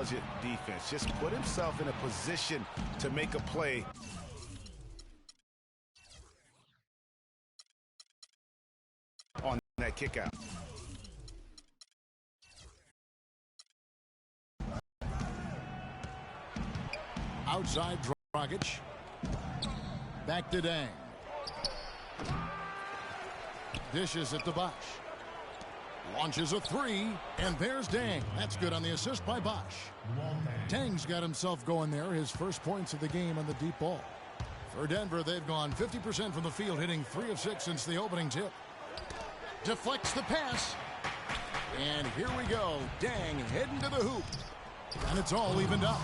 defense. Just put himself in a position to make a play. On that kick out. Outside Dragic. Back to Dang. Dishes it to Bosch. Launches a three, and there's Dang. That's good on the assist by Bosch. Dang's got himself going there, his first points of the game on the deep ball. For Denver, they've gone 50% from the field, hitting 3 of 6 since the opening tip. Deflects the pass. And here we go. Dang heading to the hoop. And it's all evened up.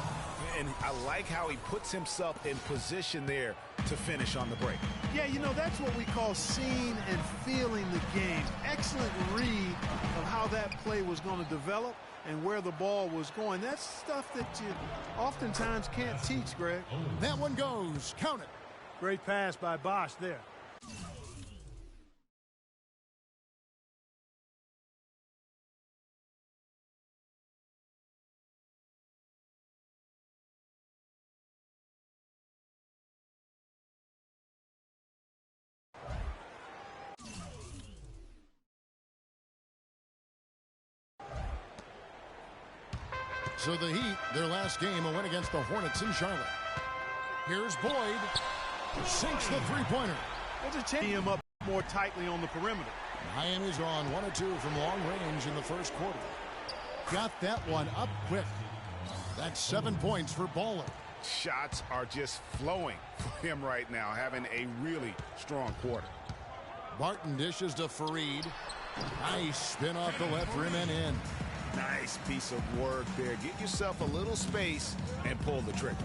And I like how he puts himself in position there to finish on the break. Yeah, you know, that's what we call seeing and feeling the game. Excellent read of how that play was going to develop and where the ball was going. That's stuff that you oftentimes can't teach, Greg. That one goes. Count it. Great pass by Bosch there. So the Heat, their last game, a win against the Hornets in Charlotte. Here's Boyd. Sinks the three-pointer. There's a chance to him up more tightly on the perimeter. Miami's on 1 or 2 from long range in the first quarter. Got that one up quick. That's 7 points for Baller. Shots are just flowing for him right now, having a really strong quarter. Barton dishes to Fareed. Nice spin off the left rim and in. Nice piece of work there. Get yourself a little space and pull the trigger.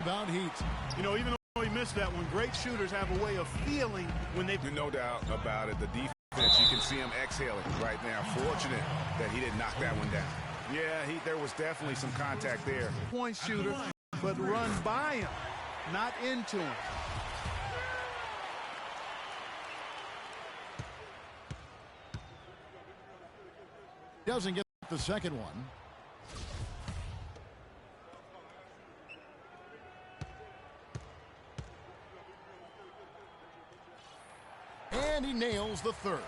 About Heat. You know, even though he missed that one, great shooters have a way of feeling when they... No doubt about it. The defense, you can see him exhaling right now. Fortunate that he didn't knock that one down. Yeah, there was definitely some contact there. Point shooter, but run by him, not into him. Doesn't get the second one. And he nails the third.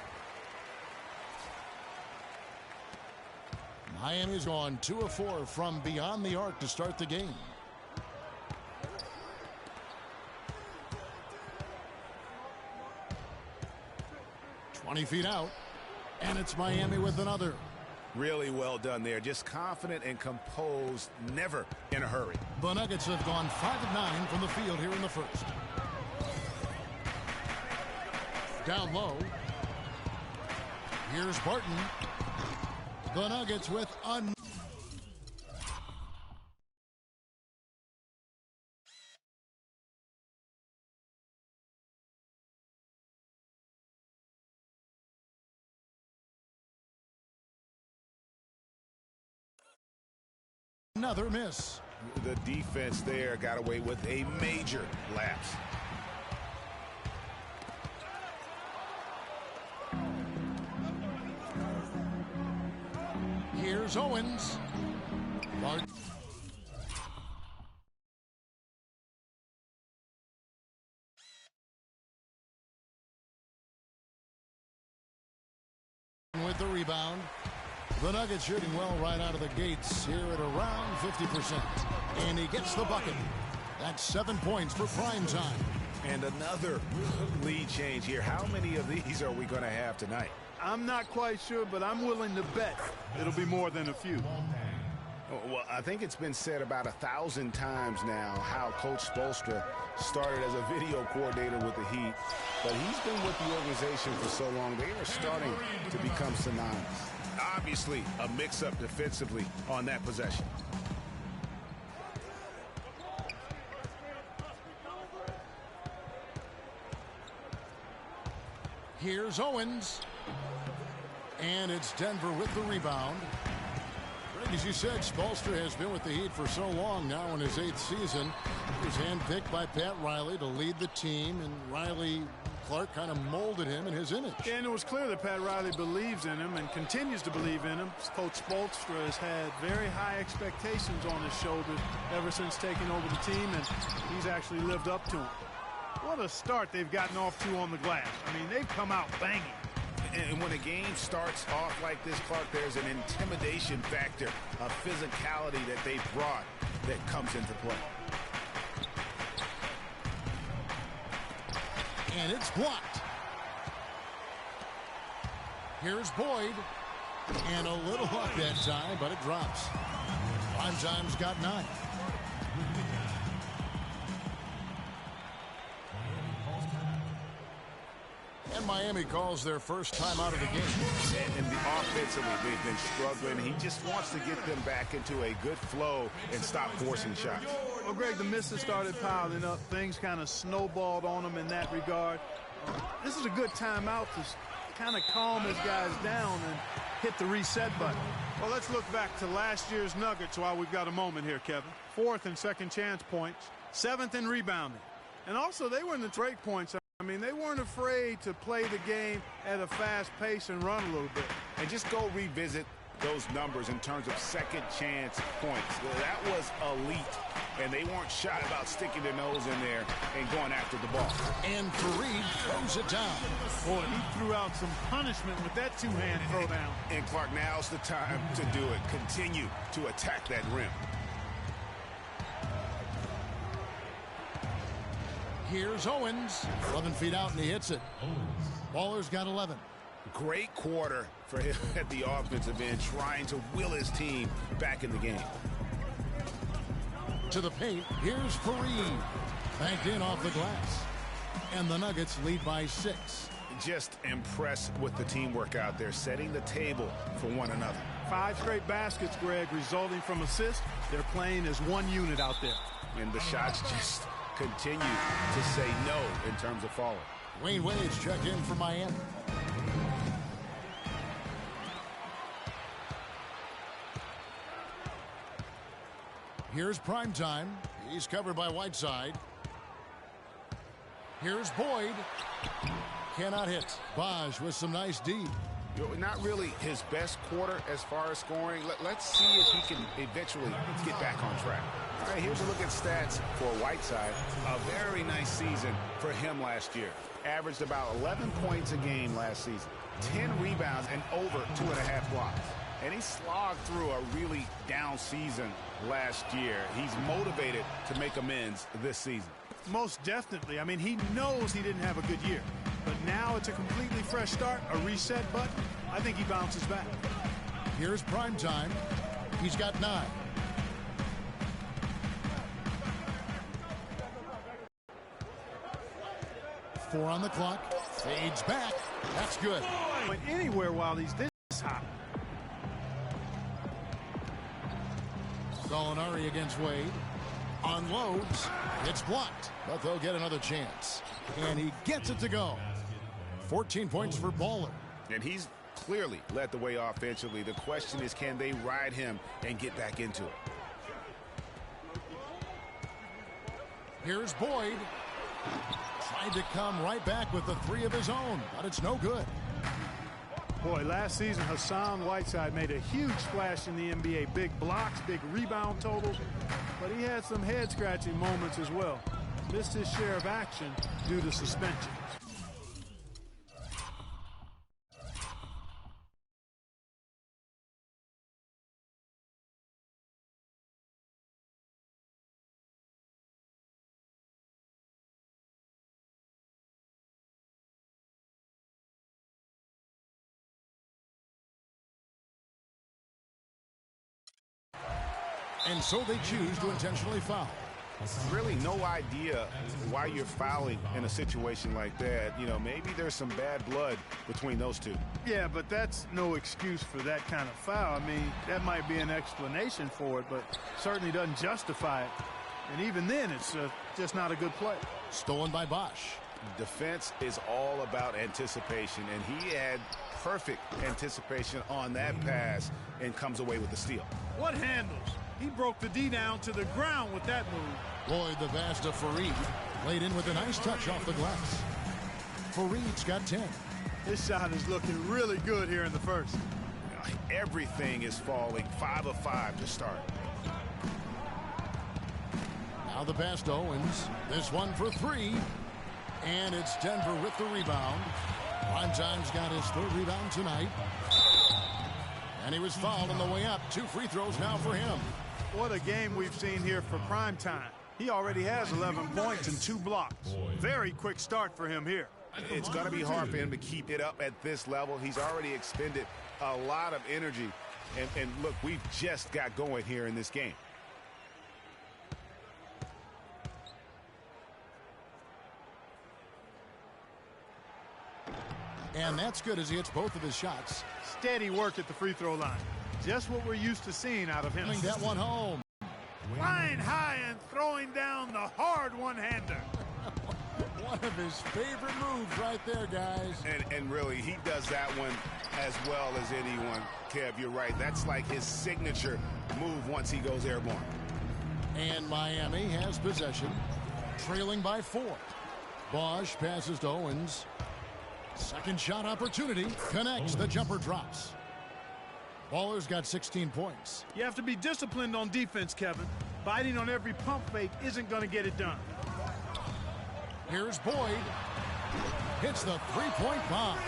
Miami's gone 2 of 4 from beyond the arc to start the game. "20 feet out, and it's Miami with another. Really well done there. Just confident and composed, never in a hurry. The Nuggets have gone 5 of 9 from the field here in the first. Down low. Here's Barton. The Nuggets with another miss. The defense there got away with a major lapse. Here's Owens. Barton. With the rebound. The Nuggets shooting well right out of the gates here at around 50%. And he gets the bucket. That's 7 points for prime time. And another lead change here. How many of these are we going to have tonight? I'm not quite sure, but I'm willing to bet it'll be more than a few. Well, I think it's been said about 1,000 times now how Coach Spoelstra started as a video coordinator with the Heat, but he's been with the organization for so long, they are starting to become synonymous. Obviously, a mix-up defensively on that possession. Here's Owens. And it's Denver with the rebound. Greg, as you said, Spoelstra has been with the Heat for so long now in his 8th season. He was handpicked by Pat Riley to lead the team, and Riley Clark kind of molded him in his image. Yeah, and it was clear that Pat Riley believes in him and continues to believe in him. Coach Spoelstra has had very high expectations on his shoulders ever since taking over the team, and he's actually lived up to them. What a start they've gotten off to on the glass. I mean, they've come out banging. And when a game starts off like this, Clark, there's an intimidation factor, a physicality that they brought that comes into play. And it's blocked. Here's Boyd. And a little luck that time, but it drops. Primetime's got 9. And Miami calls their first time out of the game. And the offensively, they've been struggling. He just wants to get them back into a good flow and stop forcing shots. Well, Greg, the misses started piling up. Things kind of snowballed on them in that regard. This is a good timeout to kind of calm his guys down and hit the reset button. Well, let's look back to last year's Nuggets while we've got a moment here, Kevin. 4th and second chance points, 7th in rebounding. And also, they were in the break points. I mean, they weren't afraid to play the game at a fast pace and run a little bit. And just go revisit those numbers in terms of second chance points. That was elite. And they weren't shy about sticking their nose in there and going after the ball. And Fareed throws it down. Boy, he threw out some punishment with that two-hand throw down. And Clark, now's the time to do it. Continue to attack that rim. Here's Owens. 11 feet out, and he hits it. Baller's got 11. Great quarter for him at the offensive end, trying to will his team back in the game. To the paint, here's Fareed. Banked in off the glass. And the Nuggets lead by 6. Just impressed with the teamwork out there, setting the table for one another. 5 straight baskets, Greg, resulting from assists. They're playing as one unit out there. And the shots just continue to say no in terms of falling. Wayne Wade's check in for Miami. Here's Primetime. He's covered by Whiteside. Here's Boyd. Cannot hit. Baj with some nice D. Not really his best quarter as far as scoring. Let's see if he can eventually get back on track. All right, here's a look at stats for Whiteside. A very nice season for him last year. Averaged about 11 points a game last season. 10 rebounds and over 2.5 blocks. And he slogged through a really down season last year. He's motivated to make amends this season. Most definitely. I mean, he knows he didn't have a good year. But now it's a completely fresh start, a reset button. I think he bounces back. Here's Primetime. He's got 9. Four on the clock. Fades back. That's good. Went anywhere while he's this hot. Gallinari against Wade. Unloads. It's blocked, but they'll get another chance. And he gets it to go. 14 points for Baller. And he's clearly led the way offensively. The question is, can they ride him and get back into it? Here's Boyd. Tried to come right back with the 3 of his own, but it's no good. Boy, last season, Hassan Whiteside made a huge splash in the NBA. Big blocks, big rebound totals, but he had some head-scratching moments as well. Missed his share of action due to suspensions. And so they choose to intentionally foul. Really no idea why you're fouling in a situation like that. You know, maybe there's some bad blood between those two. Yeah, but that's no excuse for that kind of foul. I mean, that might be an explanation for it, but certainly doesn't justify it. And even then, it's just not a good play. Stolen by Bosch. Defense is all about anticipation, and he had perfect anticipation on that pass and comes away with the steal. What handles? He broke the D down to the ground with that move. Boyd the pass to Fareed. Laid in with a nice touch off the glass. Fareed's got 10. This shot is looking really good here in the first. Everything is falling. 5 of 5 to start. Now the pass to Owens. This one for 3. And it's Denver with the rebound. Primetime's got his 3rd rebound tonight. And he was fouled on the way up. 2 free throws now for him. What a game we've seen here for Primetime. He already has 11 points and 2 blocks. Very quick start for him here. It's going to be hard for him to keep it up at this level. He's already expended a lot of energy. And look, we've just got going here in this game. And that's good as he hits both of his shots. Steady work at the free throw line. Just what we're used to seeing out of him. That one home. Flying high and throwing down the hard one-hander. One of his favorite moves right there, guys. And really, he does that one as well as anyone. Kev, you're right. That's like his signature move once he goes airborne. And Miami has possession, trailing by 4. Bosch passes to Owens. Second shot opportunity. Connects. The jumper drops. Baller's got 16 points. You have to be disciplined on defense, Kevin. Biting on every pump fake isn't going to get it done. Here's Boyd. Hits the three-point bomb.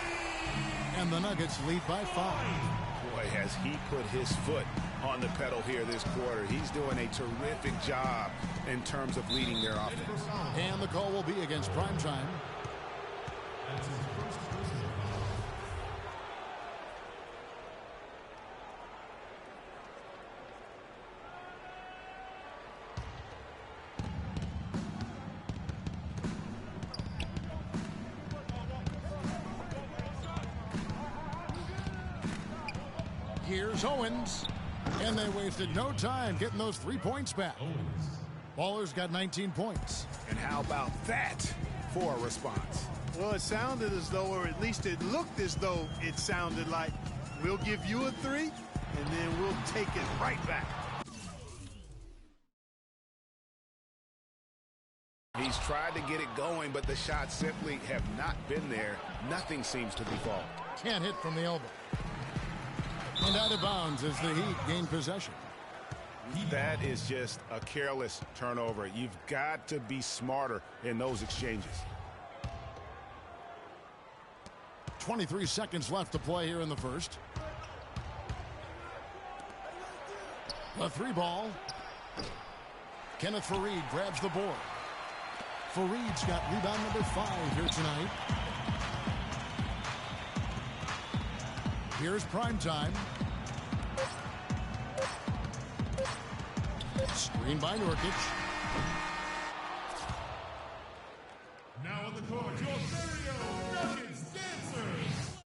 And the Nuggets lead by 5. Boy, has he put his foot on the pedal here this quarter. He's doing a terrific job in terms of leading their offense. And the call will be against Primetime. Here's Owens. And they wasted no time getting those 3 points back. Baller's got 19 points. And how about that for a response? Well, it sounded as though, or at least it looked as though it sounded like, we'll give you a 3, and then we'll take it right back. He's tried to get it going, but the shots simply have not been there. Nothing seems to be falling. Can't hit from the elbow. And out of bounds as the Heat gain possession. That is just a careless turnover. You've got to be smarter in those exchanges. 23 seconds left to play here in the first. The 3 ball. Kenneth Faried grabs the board. Fareed's got rebound number 5 here tonight. Here's Primetime. Screen by Nurkic. Now on the court, your stereo Nuggets dancers.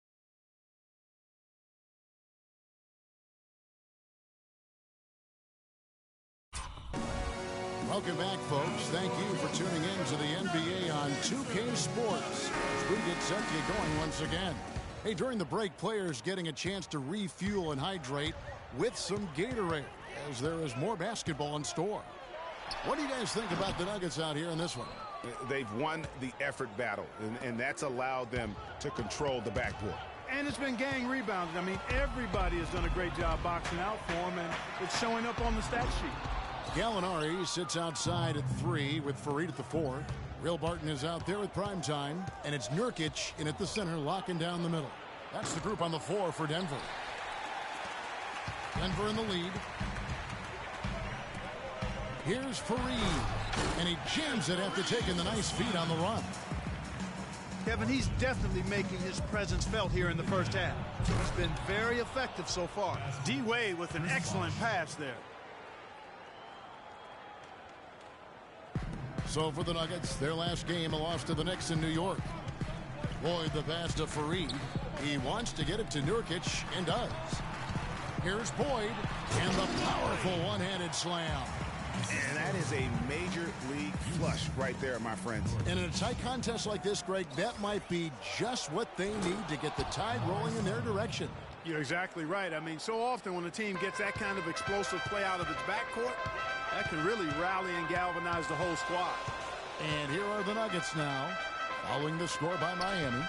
Welcome back, folks. Thank you for tuning in to the NBA on 2K Sports as we get set to get going once again. Hey, during the break, players getting a chance to refuel and hydrate with some Gatorade as there is more basketball in store. What do you guys think about the Nuggets out here in this one? They've won the effort battle, and that's allowed them to control the backcourt. And it's been gang rebounding. I mean, everybody has done a great job boxing out for him, and it's showing up on the stat sheet. Gallinari sits outside at 3 with Faried at the 4. Real Barton is out there with Primetime, and it's Nurkic in at the center, locking down the middle. That's the group on the floor for Denver. Denver in the lead. Here's Faried, and he jams it after taking the nice feed on the run. Kevin, he's definitely making his presence felt here in the first half. He's been very effective so far. D-Wade with an excellent pass there. So for the Nuggets, their last game, a loss to the Knicks in New York. Boyd the pass to Faried. He wants to get it to Nurkic, and does. Here's Boyd, and the powerful one-handed slam. And that is a major league flush right there, my friends. And in a tight contest like this, Greg, that might be just what they need to get the tide rolling in their direction. You're exactly right. I mean, so often when a team gets that kind of explosive play out of its backcourt, that can really rally and galvanize the whole squad. And here are the Nuggets now. Following the score by Miami.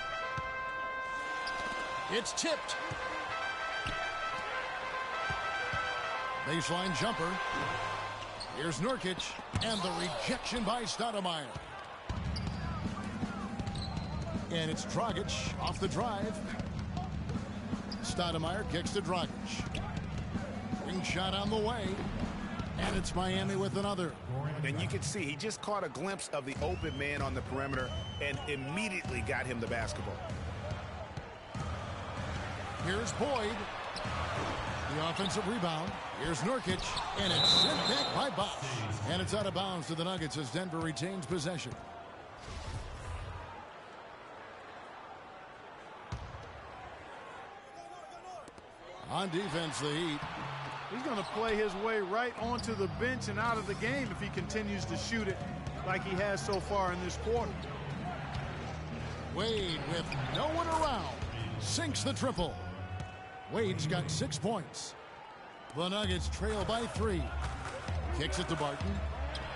It's tipped. Baseline jumper. Here's Nurkic, and the rejection by Stoudemire. And it's Dragic off the drive. Stoudemire kicks to Dragic. Ring shot on the way. And it's Miami with another. And you can see he just caught a glimpse of the open man on the perimeter and immediately got him the basketball. Here's Boyd. The offensive rebound. Here's Nurkic. And it's sent back by Bosch. And it's out of bounds to the Nuggets as Denver retains possession. On defense, the Heat. He's going to play his way right onto the bench and out of the game if he continues to shoot it like he has so far in this quarter. Wade with no one around. Sinks the triple. Wade's got 6 points. The Nuggets trail by 3. Kicks it to Barton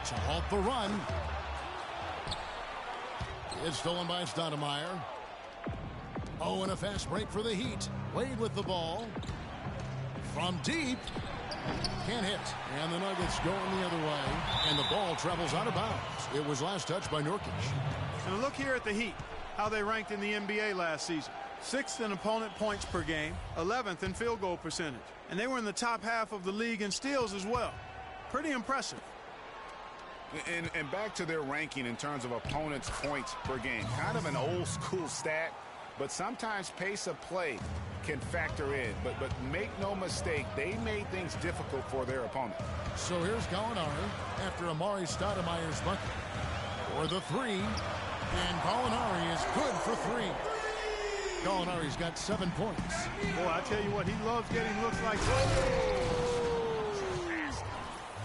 to halt the run. It's stolen by Stoudemire. Oh, and a fast break for the Heat. Wade with the ball. From deep. Can't hit. And the Nuggets going the other way. And the ball travels out of bounds. It was last touched by Nurkic. And look here at the Heat, how they ranked in the NBA last season. 6th in opponent points per game, 11th in field goal percentage. And they were in the top half of the league in steals as well. Pretty impressive. And back to their ranking in terms of opponents' points per game. Kind of an old school stat, but sometimes pace of play can factor in. But make no mistake, they made things difficult for their opponent. So here's Gallinari after Amari Stoudemire's bucket. For the 3. And Gallinari is good for 3. Gallinari's got 7 points. Boy, I tell you what, he loves getting looks like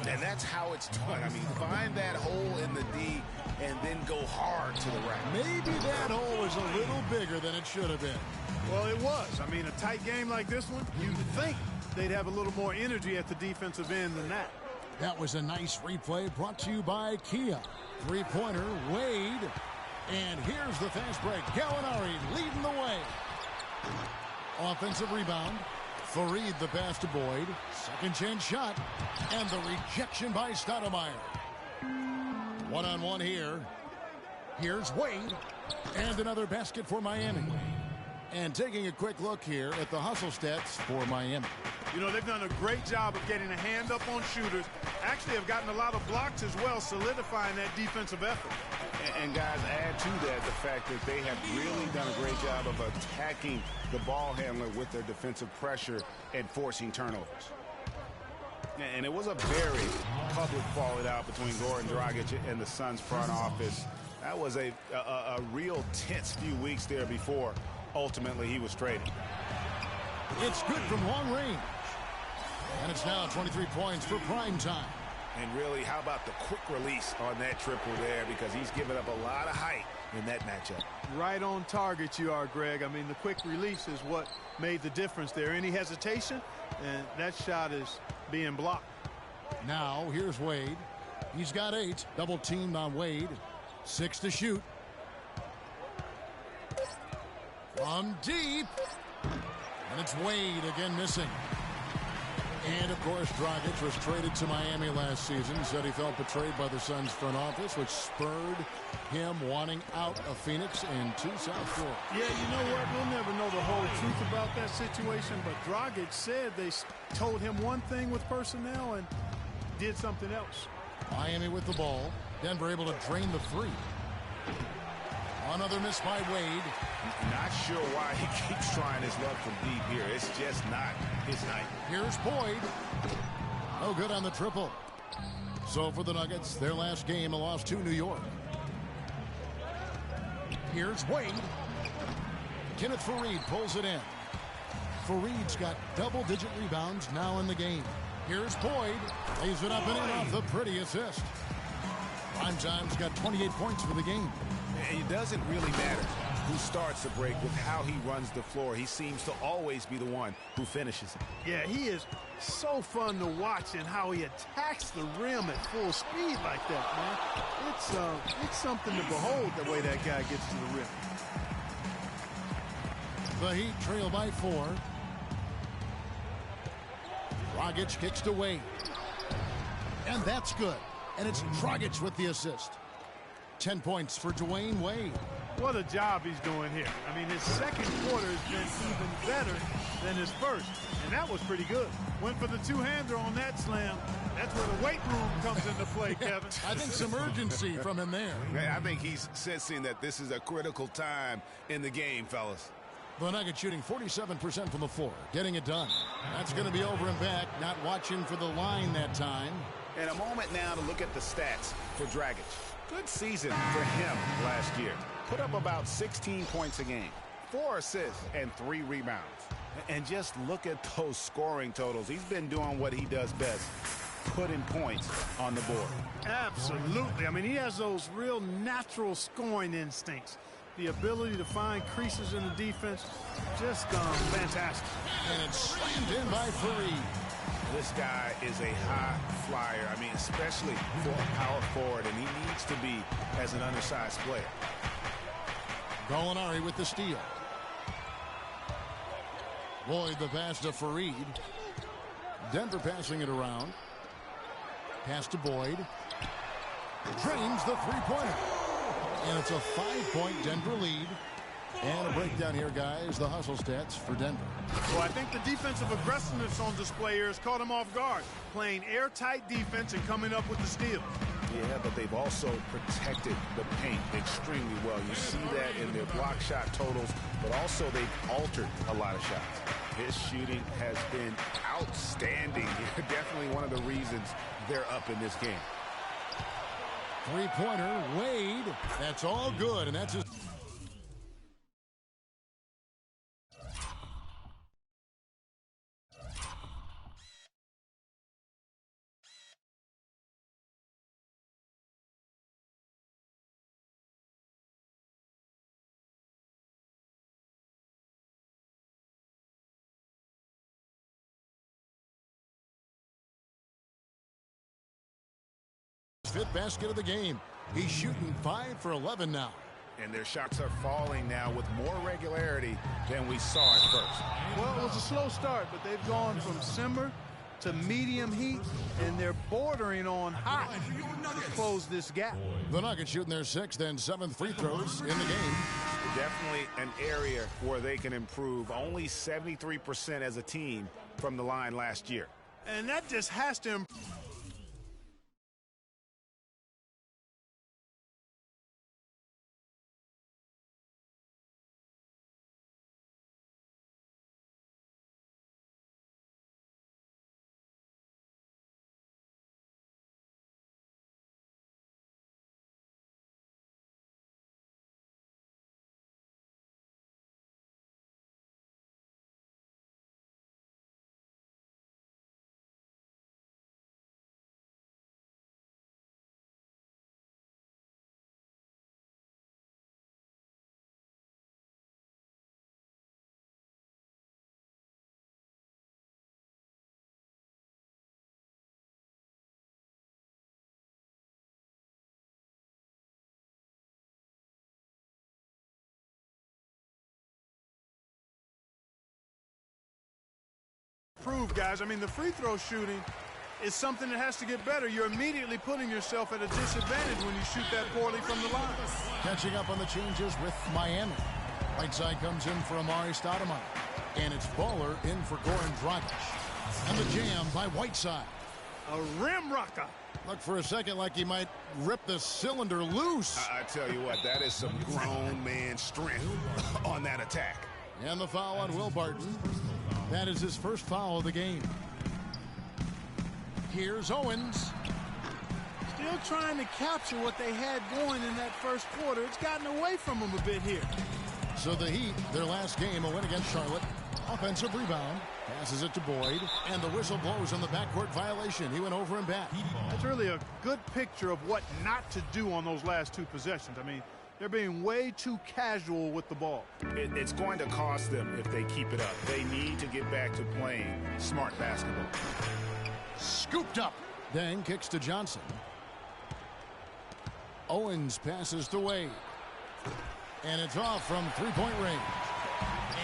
and that's how it's done. I mean, find that hole in the D and then go hard to the rack. Maybe that hole is a little bigger than it should have been. Well, it was. I mean, a tight game like this one, you'd think they'd have a little more energy at the defensive end than that. That was a nice replay brought to you by Kia. 3-pointer, Wade. And here's the fast break. Gallinari leading the way. Offensive rebound. Fareed the pass to Boyd. Second chance shot. And the rejection by Stoudemire. One-on-one here. Here's Wade. And another basket for Miami. And taking a quick look here at the hustle stats for Miami. You know, they've done a great job of getting a hand up on shooters. Actually have gotten a lot of blocks as well, solidifying that defensive effort. And guys, add to that the fact that they have really done a great job of attacking the ball handler with their defensive pressure and forcing turnovers. And it was a very public falling out between Goran Dragic and the Suns front office. That was a real tense few weeks there before ultimately he was traded. It's good from long range. And it's now 23 points for prime time. And really, how about the quick release on that triple there, because he's given up a lot of height in that matchup. Right on target you are, Greg. I mean, the quick release is what made the difference there. Any hesitation, and that shot is being blocked. Now, here's Wade. He's got 8. Double teamed on Wade. 6 to shoot. From deep. And it's Wade again missing. And, of course, Dragic was traded to Miami last season. Said he felt betrayed by the Suns front office, which spurred him wanting out of Phoenix and to South Florida. Yeah, you know what? We'll never know the whole truth about that situation, but Dragic said they told him one thing with personnel and did something else. Miami with the ball. Denver able to drain the 3. Another miss by Wade. Not sure why he keeps trying his luck from deep here. It's just not his night. Here's Boyd. No good on the triple. So for the Nuggets, their last game, a loss to New York. Here's Wade. Kenneth Fareed pulls it in. Fareed's got double-digit rebounds now in the game. Here's Boyd. Lays it up and in off the pretty assist. Primetime's got 28 points for the game. It doesn't really matter who starts the break with how he runs the floor. He seems to always be the one who finishes it. Yeah, he is so fun to watch and how he attacks the rim at full speed like that, man. It's something to behold the way that guy gets to the rim. The Heat trail by 4. Dragic kicks to Wade. And that's good. And it's Dragic with the assist. 10 points for Dwayne Wade. What a job he's doing here. I mean, his second quarter has been even better than his first. And that was pretty good. Went for the two-hander on that slam. That's where the weight room comes into play, Kevin. I think some urgency from him there. I think he's sensing that this is a critical time in the game, fellas. The Nuggets shooting 47% from the floor, getting it done. That's going to be over and back, not watching for the line that time. And a moment now to look at the stats for Dragic. Good season for him last year. Put up about 16 points a game, 4 assists, and 3 rebounds. And just look at those scoring totals. He's been doing what he does best, putting points on the board. Absolutely. I mean, he has those real natural scoring instincts. The ability to find creases in the defense, just fantastic. And it's slammed in by Fareed. This guy is a high flyer. I mean, especially for a power forward, and he needs to be as an undersized player. Gallinari with the steal. Boyd the pass to Fareed. Denver passing it around. Pass to Boyd. Drains the three-pointer. And it's a 5-point Denver lead. And a breakdown here, guys. The hustle stats for Denver. Well, I think the defensive aggressiveness on display here has caught him off guard. Playing airtight defense and coming up with the steal. Yeah, but they've also protected the paint extremely well. You see that in their block shot totals, but also they've altered a lot of shots. His shooting has been outstanding. Definitely one of the reasons they're up in this game. Three-pointer, Wade. That's all good, and that's his... fifth basket of the game. He's shooting 5 for 11 now. And their shots are falling now with more regularity than we saw at first. Well, it was a slow start, but they've gone from simmer to medium heat, and they're bordering on hot to close this gap. The Nuggets shooting their 6th and 7th free throws in the game. Definitely an area where they can improve. Only 73% as a team from the line last year. And that just has to improve. Guys, I mean, the free throw shooting is something that has to get better. You're immediately putting yourself at a disadvantage when you shoot that poorly from the line. Catching up on the changes with Miami. Whiteside comes in for Amari Stoudemire. And it's Baller in for Goran Dragic. And the jam by Whiteside. A rim rocker. Looked for a second like he might rip the cylinder loose. I tell you what, that is some grown man strength on that attack. And the foul on Will Barton. That is his first foul of the game. Here's Owens. Still trying to capture what they had going in that first quarter. It's gotten away from them a bit here. So the Heat, their last game, a win against Charlotte. Offensive rebound. Passes it to Boyd. And the whistle blows on the backcourt violation. He went over and back. That's really a good picture of what not to do on those last two possessions. I mean, They're being way too casual with the ball. It's going to cost them if they keep it up. They need to get back to playing smart basketball. Scooped up. Deng kicks to Johnson. Owens passes to Wade. And it's off from three-point range.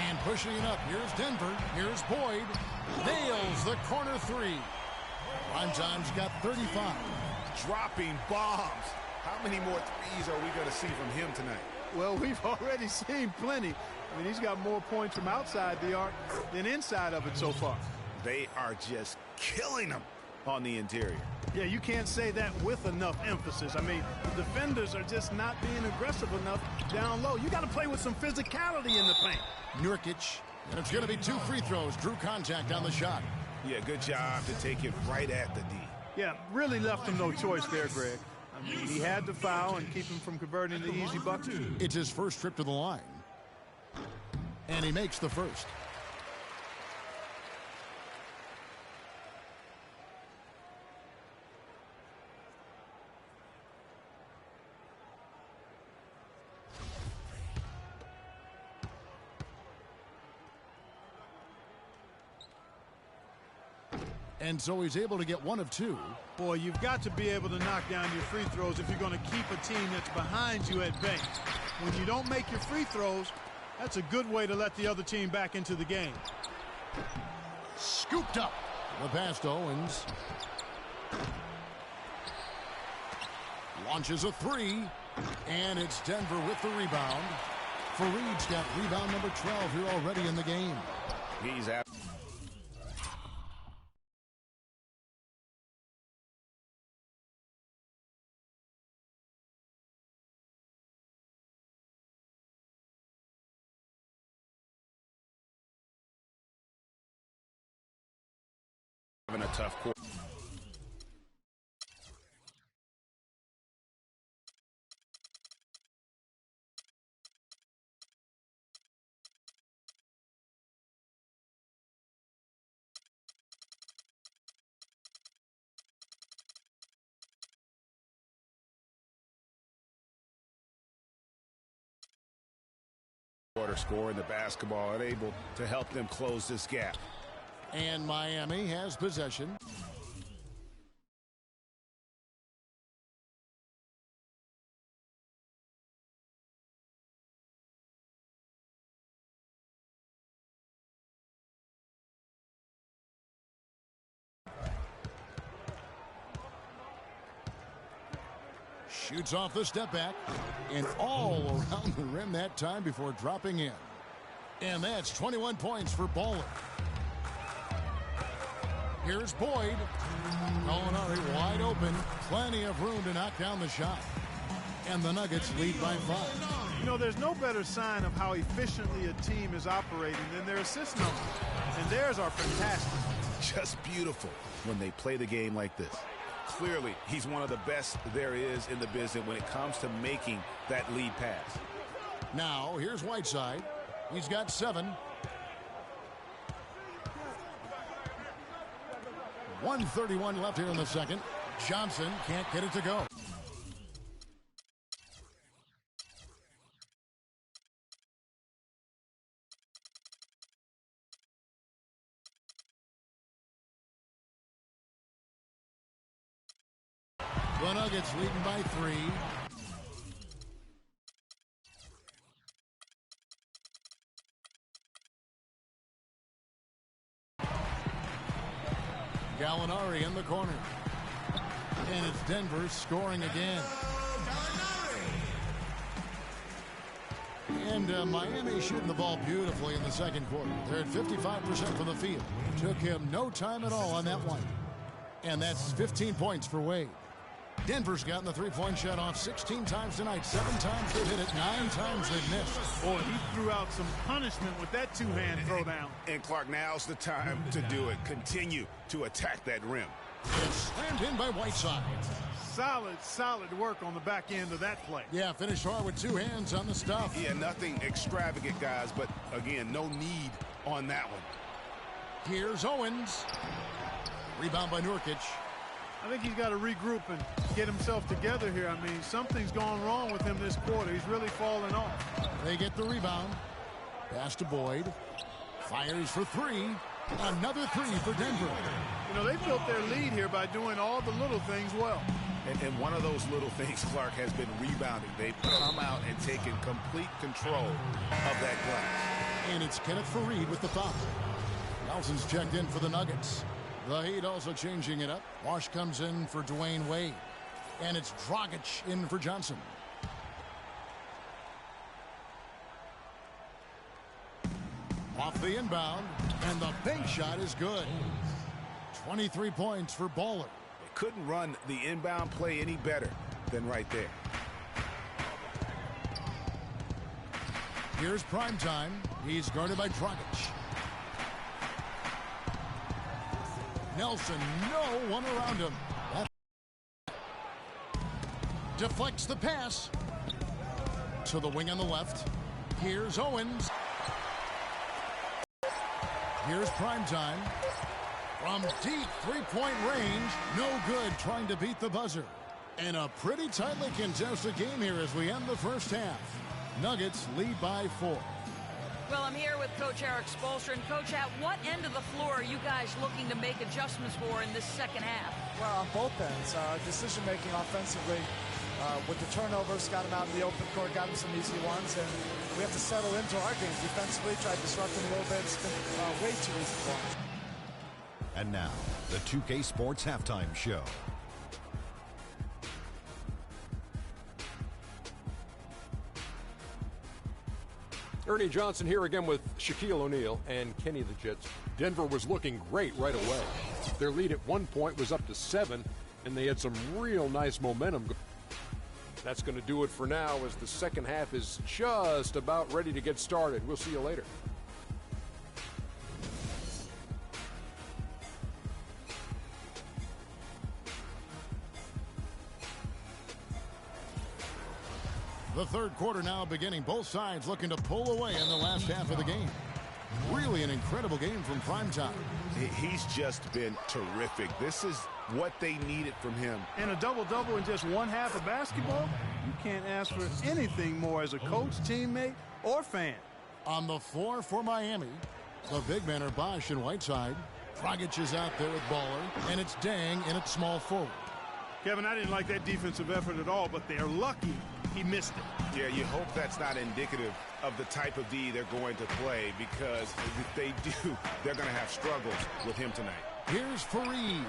And pushing it up. Here's Denver. Here's Boyd. Nails the corner three. Primetime's got 35. Dropping bombs. How many more threes are we going to see from him tonight? Well, we've already seen plenty. I mean, he's got more points from outside the arc than inside of it so far. They are just killing them on the interior. Yeah, you can't say that with enough emphasis. I mean, the defenders are just not being aggressive enough down low. You got to play with some physicality in the paint. Nurkic, and it's going to be 2 free throws. Drew contact on the shot. Yeah, good job to take it right at the D. Yeah, really left him no choice there, Greg. I mean, he had to foul and keep him from converting the easy bucket. It's his first trip to the line. And he makes the first. And so he's able to get 1 of 2. Boy, you've got to be able to knock down your free throws if you're going to keep a team that's behind you at bay. When you don't make your free throws, that's a good way to let the other team back into the game. Scooped up. The pass to Owens. Launches a 3. And it's Denver with the rebound. Fareed's got rebound number 12 here already in the game. He's out. Having a tough quarter. Score in the basketball and able to help them close this gap. And Miami has possession. Shoots off the step back and all around the rim that time before dropping in. And that's 21 points for Bowler. Here's Boyd. Gallinari wide open. Plenty of room to knock down the shot. And the Nuggets lead by 5. You know, there's no better sign of how efficiently a team is operating than their assist numbers. And theirs are fantastic. Just beautiful when they play the game like this. Clearly, he's one of the best there is in the business when it comes to making that lead pass. Now, here's Whiteside. He's got 7. 1:31 left here in the second. Johnson can't get it to go. The Nuggets leading by 3. Gallinari in the corner. And it's Denver scoring again. And Miami shooting the ball beautifully in the second quarter. They're at 55% from the field. Took him no time at all on that one. And that's 15 points for Wade. Denver's gotten the three-point shot off 16 times tonight. 7 times they've hit it, 9 times they've missed. Boy, he threw out some punishment with that two-hand throwdown. And Clark, now's the time to do it. Continue to attack that rim. It's slammed in by Whiteside. Solid work on the back end of that play. Yeah, finished hard with 2 hands on the stuff. Yeah, nothing extravagant, guys, but again, no need on that one. Here's Owens. Rebound by Nurkic. I think he's got to regroup and get himself together here. I mean, something's gone wrong with him this quarter. He's really fallen off. They get the rebound. Pass to Boyd. Fires for three. Another three for Denver. You know, they built their lead here by doing all the little things well. And one of those little things, Clark, has been rebounding. They've come out and taken complete control of that glass. And it's Kenneth Faried with the foul. Nelson's checked in for the Nuggets. The Heat also changing it up. Wash comes in for Dwayne Wade. And it's Dragic in for Johnson. Off the inbound. And the bank shot is good. 23 points for Baller. They couldn't run the inbound play any better than right there. Here's prime time. He's guarded by Dragic. Nelson, no one around him. Deflects the pass to the wing on the left. Here's Owens. Here's prime time. From deep three-point range, no good, trying to beat the buzzer. And a pretty tightly contested game here as we end the first half. Nuggets lead by 4. Well, I'm here with Coach Eric Spoelstra. And, Coach, at what end of the floor are you guys looking to make adjustments for in this second half? Well, on both ends. Decision-making offensively with the turnovers, got them out in the open court, got them some easy ones, and we have to settle into our game defensively, try to disrupt them a little bit. It's been way too easy for us. And now, the 2K Sports Halftime Show. Ernie Johnson here again with Shaquille O'Neal and Kenny the Jets. Denver was looking great right away. Their lead at one point was up to 7, and they had some real nice momentum. That's going to do it for now as the second half is just about ready to get started. We'll see you later. The third quarter now beginning. Both sides looking to pull away in the last half of the game. Really an incredible game from primetime. He's just been terrific. This is what they needed from him. And a double-double in just one half of basketball? You can't ask for anything more as a coach, teammate, or fan. On the floor for Miami, the big men are Bosh and Whiteside. Dragic is out there with Baller, and it's Dang in at small forward. Kevin, I didn't like that defensive effort at all, but they're lucky he missed it. Yeah, you hope that's not indicative of the type of D they're going to play, because if they do, they're going to have struggles with him tonight. Here's Faried.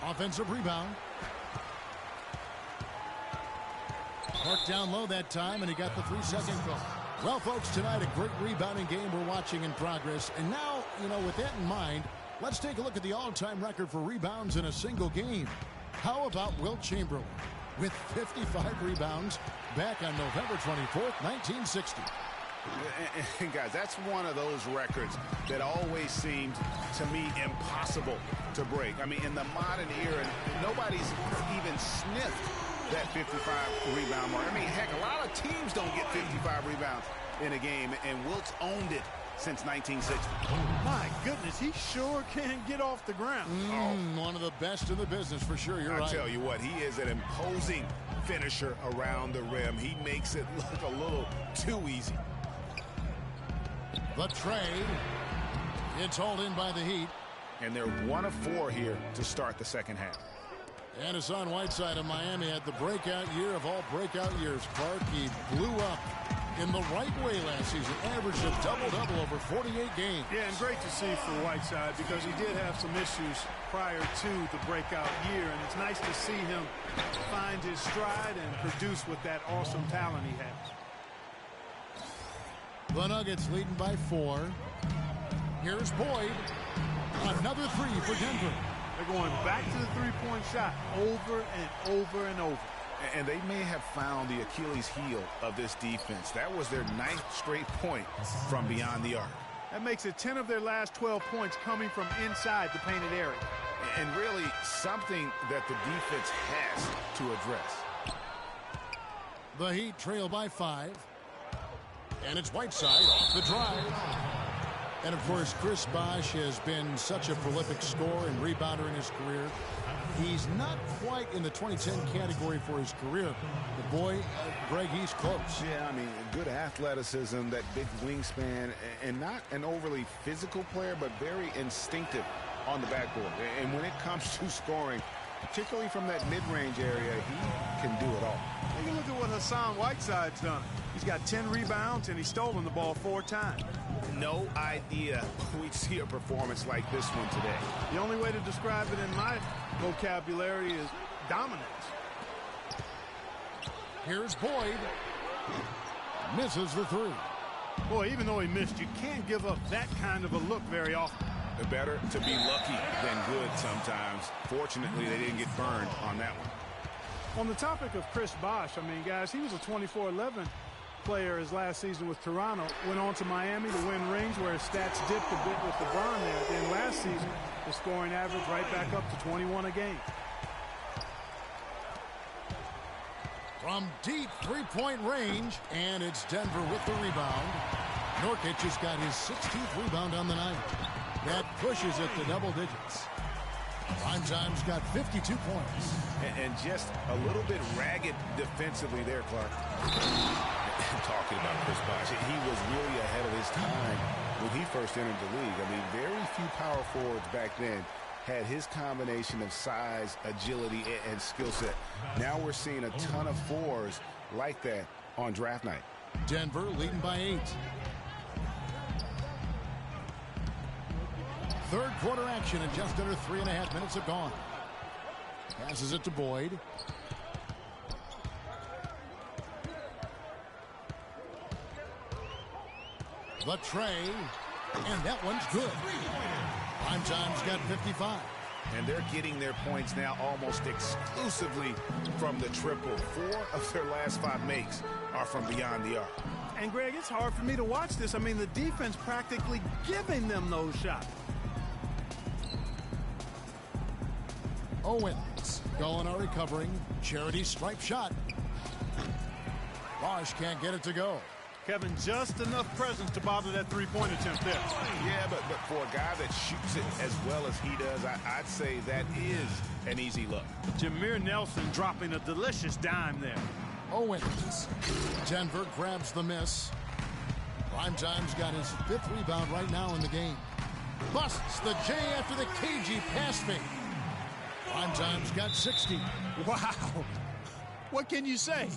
Offensive rebound. Marked down low that time, and he got the 3-second goal. Well, folks, tonight a great rebounding game we're watching in progress. And now, with that in mind, let's take a look at the all-time record for rebounds in a single game. How about Wilt Chamberlain with 55 rebounds back on November 24th, 1960. And guys, that's one of those records that always seemed to me impossible to break. I mean, in the modern era, nobody's even sniffed that 55 rebound mark. I mean, heck, a lot of teams don't get 55 rebounds in a game, and Wilt's owned it since 1960. My goodness, he sure can get off the ground. One of the best in the business for sure. You're right. I tell you what, he is an imposing finisher around the rim. He makes it look a little too easy. The trade. It's hauled in by the Heat. And they're 1 of 4 here to start the second half. And Hassan Whiteside of Miami had the breakout year of all breakout years. Clark, he blew up in the right way last season. Averaged a double-double over 48 games. Yeah, and great to see for Whiteside, because he did have some issues prior to the breakout year. And it's nice to see him find his stride and produce with that awesome talent he has. The Nuggets leading by 4. Here's Boyd. Another 3 for Denver. They're going back to the three-point shot over and over and over. And they may have found the Achilles heel of this defense. That was their 9th straight point from beyond the arc. That makes it 10 of their last 12 points coming from inside the painted area. And really something that the defense has to address. The Heat trail by 5. And it's Whiteside off the drive. And, of course, Chris Bosh has been such a prolific scorer and rebounder in his career. He's not quite in the 2010 category for his career. But, boy, Greg, he's close. Yeah, I mean, good athleticism, that big wingspan, and not an overly physical player, but very instinctive on the backboard. And when it comes to scoring, particularly from that mid-range area, he can do it all. Take a look at what Hassan Whiteside's done. He's got 10 rebounds, and he's stolen the ball 4 times. No idea we'd see a performance like this one today. The only way to describe it in my vocabulary is dominance. Here's Boyd. Misses the 3. Boy, even though he missed, you can't give up that kind of a look very often. Better to be lucky than good sometimes. Fortunately, they didn't get burned on that one. On the topic of Chris Bosh, I mean, guys, he was a 24-11 player his last season with Toronto. Went on to Miami to win rings where his stats dipped a bit with LeBron there. Then last season, the scoring average right back up to 21 a game. From deep three-point range, and it's Denver with the rebound. Nurkic has got his 16th rebound on the night. That pushes it to double digits. Primetime's got 52 points. And just a little bit ragged defensively there, Clark. Talking about Chris Bosh, he was really ahead of his time when he first entered the league. I mean, very few power forwards back then had his combination of size, agility, and skill set. Now we're seeing a ton of 4s like that on draft night. Denver leading by 8. Third quarter action, and just under 3.5 minutes have gone. Passes it to Boyd. The tray, and that one's good. Primetime's got 55. And they're getting their points now almost exclusively from the triple. 4 of their last 5 makes are from beyond the arc. And, Greg, it's hard for me to watch this. I mean, the defense practically giving them those shots. Owens, Gallinari covering. Charity stripe shot. Bosh can't get it to go. Kevin, just enough presence to bother that three-point attempt there. Yeah, but for a guy that shoots it as well as he does, I'd say that is an easy look. Jameer Nelson dropping a delicious dime there. Owens. Denver grabs the miss. Primetime's got his 5th rebound right now in the game. Busts the J after the cagey pass fake. Primetime's got 60. Wow. What can you say?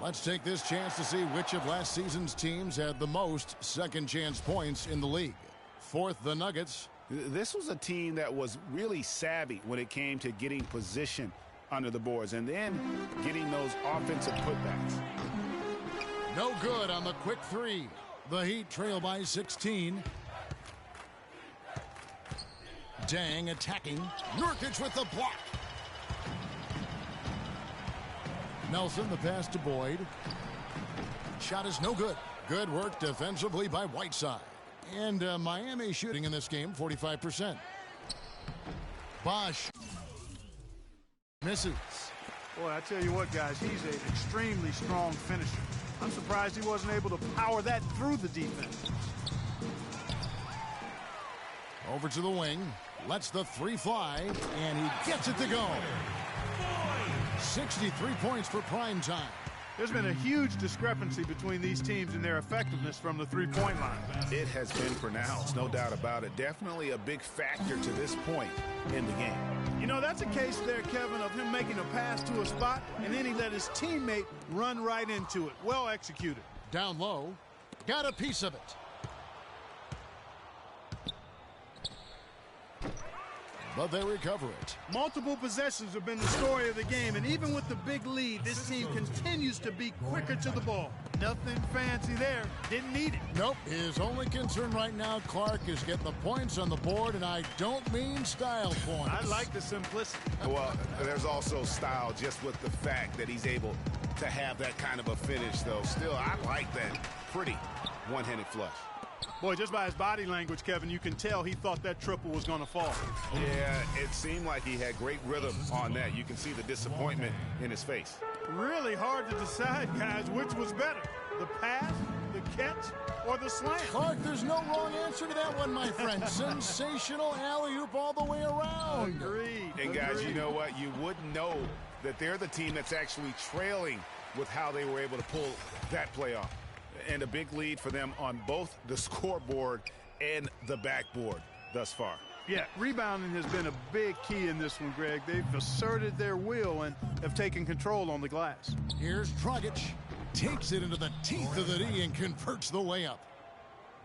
Let's take this chance to see which of last season's teams had the most second chance points in the league. 4th, the Nuggets. This was a team that was really savvy when it came to getting position under the boards and then getting those offensive putbacks. No good on the quick 3. The Heat trail by 16. Dang attacking. Nurkic with the block. Nelson, the pass to Boyd. Shot is no good. Good work defensively by Whiteside. And Miami shooting in this game 45%. Bosh misses. Boy, I tell you what, guys, he's an extremely strong finisher. I'm surprised he wasn't able to power that through the defense. Over to the wing. Lets the 3 fly, and he gets it to go. 63 points for Primetime. There's been a huge discrepancy between these teams in their effectiveness from the three-point line. It has been pronounced, no doubt about it. Definitely a big factor to this point in the game. You know, that's a case there, Kevin, of him making a pass to a spot, and then he let his teammate run right into it. Well executed. Down low. Got a piece of it. But they recover it. Multiple possessions have been the story of the game, and even with the big lead, this team continues to be quicker to the ball. Nothing fancy there. Didn't need it. Nope. His only concern right now, Clark, is getting the points on the board, and I don't mean style points. I like the simplicity. Well, there's also style just with the fact that he's able to have that kind of a finish, though. Still, I like that pretty one-handed flush. Boy, just by his body language, Kevin, you can tell he thought that triple was going to fall. Yeah, it seemed like he had great rhythm on that. You can see the disappointment in his face. Really hard to decide, guys, which was better, the pass, the catch or the slam. Clark, there's no wrong answer to that one, my friend. Sensational alley-oop all the way around. Agreed. And guys, you know what? You wouldn't know that they're the team that's actually trailing with how they were able to pull that play off. And a big lead for them on both the scoreboard and the backboard thus far. Yeah, rebounding has been a big key in this one, Greg. They've asserted their will and have taken control on the glass. Here's Dragic. Takes it into the teeth of the D and converts the layup.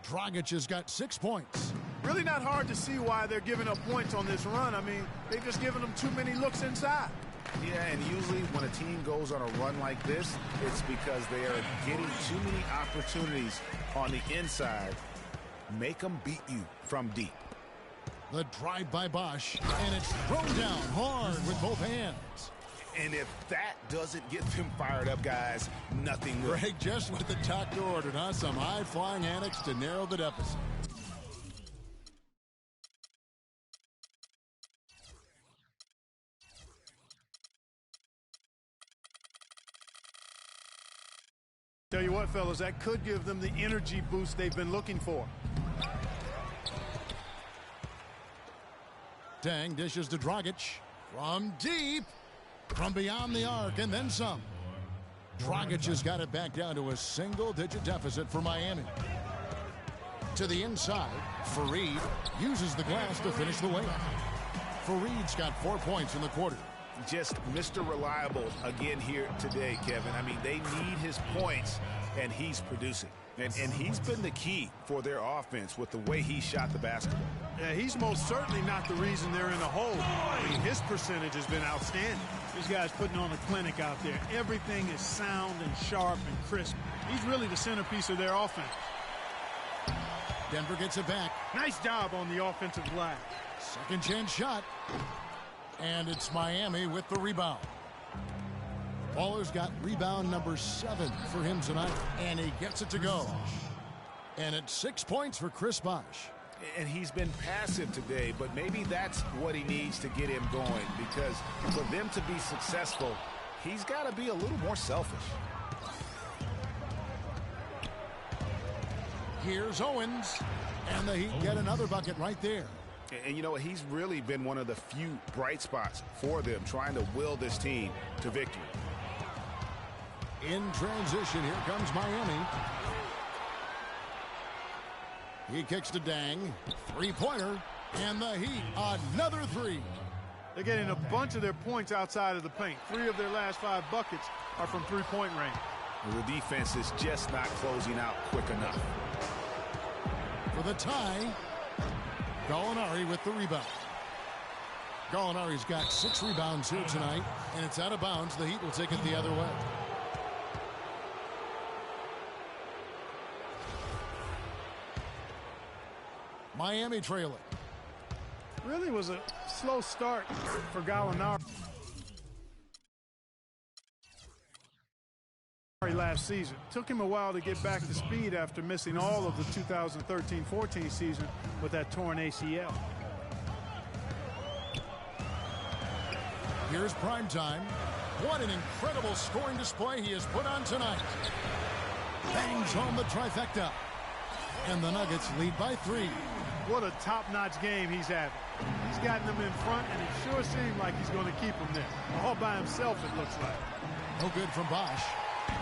Dragic has got 6 points. Really not hard to see why they're giving up points on this run. I mean, they've just given them too many looks inside. Yeah, and usually when a team goes on a run like this, it's because they are getting too many opportunities on the inside. Make them beat you from deep. The drive by Bosch, and it's thrown down hard with both hands. And if that doesn't get them fired up, guys, nothing will. Greg, just what the doctor ordered, huh? Some high-flying annex to narrow the deficit. Tell you what, fellas, that could give them the energy boost they've been looking for. Dang dishes to Dragic from deep, from beyond the arc, and then some. Dragic has got it back down to a single-digit deficit for Miami. To the inside, Fareed uses the glass to finish the layup. Fareed's got 4 points in the quarter. Just Mr. Reliable again here today, Kevin. I mean, they need his points, and he's producing. And he's been the key for their offense with the way he shot the basketball. Yeah, he's most certainly not the reason they're in the hole. I mean, his percentage has been outstanding. This guy's putting on a clinic out there. Everything is sound and sharp and crisp. He's really the centerpiece of their offense. Denver gets it back. Nice job on the offensive glass. Second chance shot. And it's Miami with the rebound. Baller's got rebound number 7 for him tonight, and he gets it to go. And it's 6 points for Chris Bosh. And he's been passive today, but maybe that's what he needs to get him going, because for them to be successful, he's got to be a little more selfish. Here's Owens, and the Heat get another bucket right there. And you know, he's really been one of the few bright spots for them, trying to will this team to victory. In transition, here comes Miami. He kicks to Dang. Three-pointer, and the Heat, another three. They're getting a bunch of their points outside of the paint. 3 of their last 5 buckets are from three-point range. The defense is just not closing out quick enough. For the tie, Gallinari with the rebound. Gallinari's got 6 rebounds here tonight, and it's out of bounds. The Heat will take it the other way. Miami trailing. Really was a slow start for Gallinari last season. Took him a while to get back to speed after missing all of the 2013-14 season with that torn ACL. Here's prime time. What an incredible scoring display he has put on tonight. Bangs home the trifecta. And the Nuggets lead by 3. What a top-notch game he's having. He's gotten them in front, and it sure seemed like he's going to keep them there. All by himself, it looks like. No good from Bosh.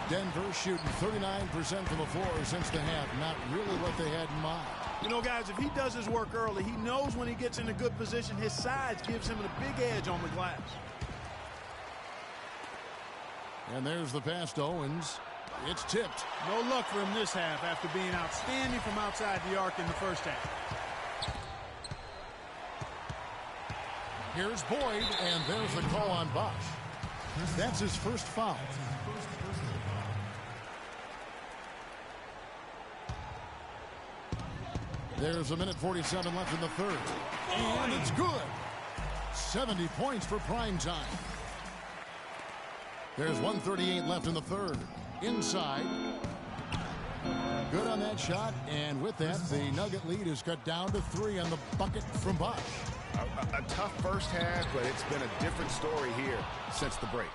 Denver shooting 39% from the floor since the half. Not really what they had in mind. You know, guys, if he does his work early, he knows when he gets in a good position, his size gives him a big edge on the glass. And there's the pass to Owens. It's tipped. No luck for him this half after being outstanding from outside the arc in the first half. Here's Boyd, and there's the call on Bosh. That's his first foul. There's a minute 47 left in the third. And it's good. 70 points for prime time. There's 1:38 left in the third. Inside. Good on that shot, and with that, the Nugget lead is cut down to 3 on the bucket from Bosh. A tough first half, but it's been a different story here since the break.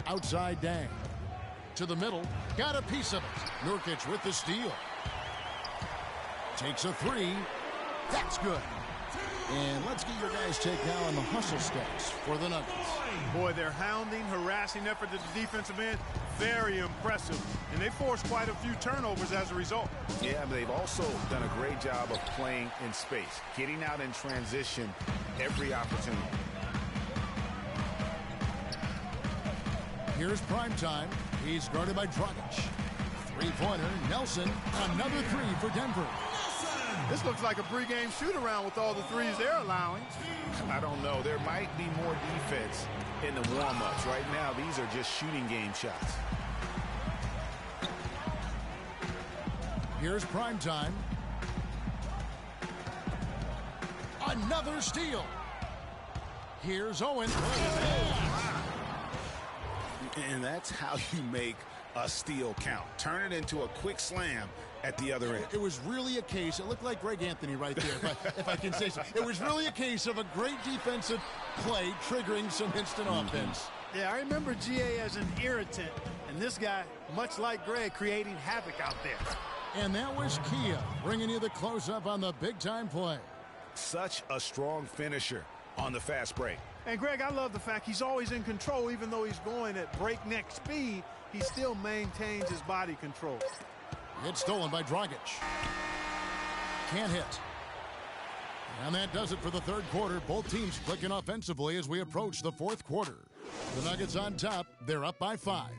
Outside Dang. To the middle. Got a piece of it. Nurkic with the steal. Takes a three. That's good. And let's get your guys' take now on the hustle stats for the Nuggets. Boy, their hounding, harassing effort at the defensive end, very impressive. And they forced quite a few turnovers as a result. Yeah, but they've also done a great job of playing in space, getting out in transition every opportunity. Here's primetime. He's guarded by Dragic. Three-pointer, Nelson. Another three for Denver. This looks like a pregame shoot-around with all the threes they're allowing. I don't know. There might be more defense in the warm-ups. Right now, these are just shooting game shots. Here's primetime. Another steal. Here's Owen. And that's how you make a steal count. Turn it into a quick slam at the other end. It was really a case, it looked like Greg Anthony right there, if I can say so. It was really a case of a great defensive play triggering some instant offense. Yeah, I remember GA as an irritant, and this guy, much like Greg, creating havoc out there. And that was Kia bringing you the close-up on the big-time play. Such a strong finisher on the fast break. And Greg, I love the fact he's always in control. Even though he's going at breakneck speed, he still maintains his body control. It's stolen by Dragic. Can't hit. And that does it for the third quarter. Both teams clicking offensively as we approach the fourth quarter. The Nuggets on top. They're up by 5.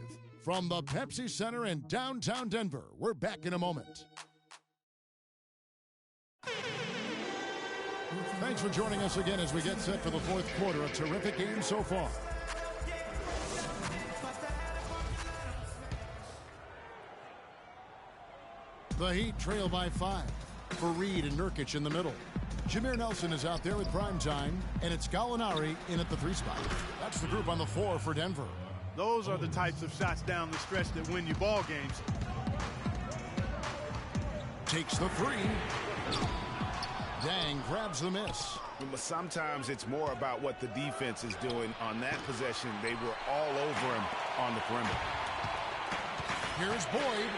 From the Pepsi Center in downtown Denver, we're back in a moment. Thanks for joining us again as we get set for the fourth quarter. A terrific game so far. The Heat trail by 5. Fareed and Nurkic in the middle. Jameer Nelson is out there with primetime, and it's Gallinari in at the 3 spot. That's the group on the floor for Denver. Those are the types of shots down the stretch that win you ball games. Takes the 3. Dang grabs the miss. But sometimes it's more about what the defense is doing. On that possession, they were all over him on the perimeter. Here's Boyd.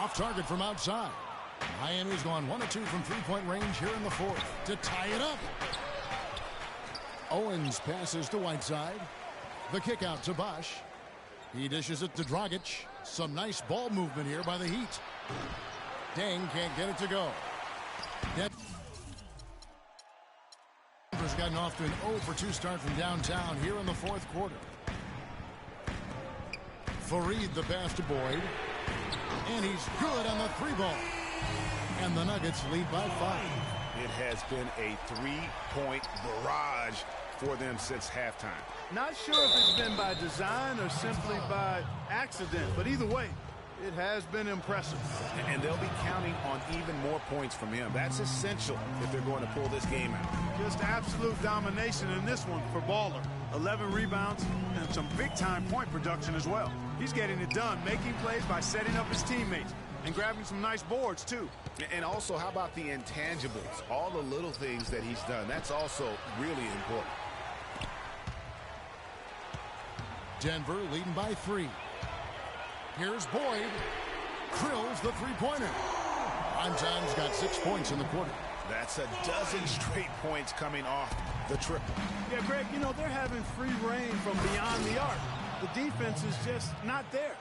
Off target from outside. Miami's gone 1 of 2 from three-point range here in the fourth to tie it up. Owens passes to Whiteside. The kick out to Bosch. He dishes it to Dragic. Some nice ball movement here by the Heat. Dang can't get it to go. Denver's gotten off to an 0 for 2 start from downtown here in the fourth quarter. Fareed the pass to Boyd. And he's good on the 3-ball. And the Nuggets lead by 5. It has been a 3-point barrage for them since halftime. Not sure if it's been by design or simply by accident, but either way, it has been impressive. And they'll be counting on even more points from him. That's essential if they're going to pull this game out. Just absolute domination in this one for Baller. 11 rebounds and some big-time point production as well. He's getting it done, making plays by setting up his teammates and grabbing some nice boards, too. And also, how about the intangibles? All the little things that he's done. That's also really important. Denver leading by 3. Here's Boyd. Drills the 3-pointer. Primetime's got 6 points in the quarter. That's a dozen straight points coming off the triple. Yeah, Greg, you know, they're having free reign from beyond the arc. The defense is just not there.